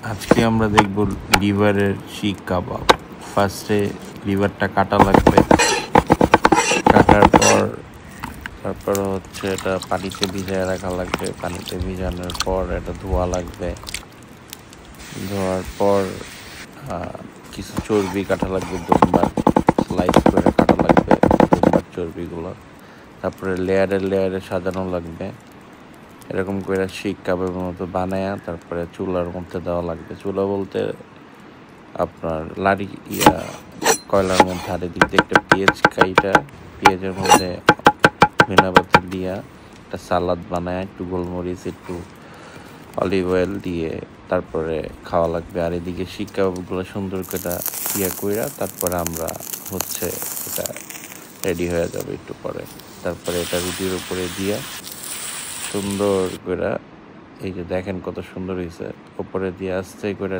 আজকে আমরা দেখব লিভারের শিক কাবাব। ফার্স্টে লিভারটা কাটা লাগবে, কাটার পর তারপর হচ্ছে এটা পানিতে ভিজায় রাখা লাগবে। পানিতে ভিজানোর পর এটা ধোয়া লাগবে, ধোয়ার পর কিছু চর্বি কাটা লাগবে, দুমবার স্লাইস করে কাটা লাগবে দুমবার চর্বিগুলো। তারপরে লেয়ারে লেয়ারে সাজানো লাগবে, এরকম করে শিক কাবাবের মতো বানায়া তারপরে চুলার মধ্যে দেওয়া লাগবে। চুলা বলতে আপনার কয়লার মধ্যে আর এদিক দিয়ে একটা পেঁয়াজ কাইটা, পেঁয়াজের মধ্যে ধনিয়া পাতা দিয়া একটা সালাদ বানায়, একটু গোলমরিচ, একটু অলিভ অয়েল দিয়ে তারপরে খাওয়া লাগবে। আর এদিকে শিক কাবাবগুলো সুন্দর করে কইরা তারপরে আমরা হচ্ছে এটা রেডি হয়ে যাবে একটু পরে। তারপরে এটা রুটির উপরে দিয়া সুন্দর করে, এই যে দেখেন কত সুন্দর হয়েছে, উপরে দিয়ে আস্তে করে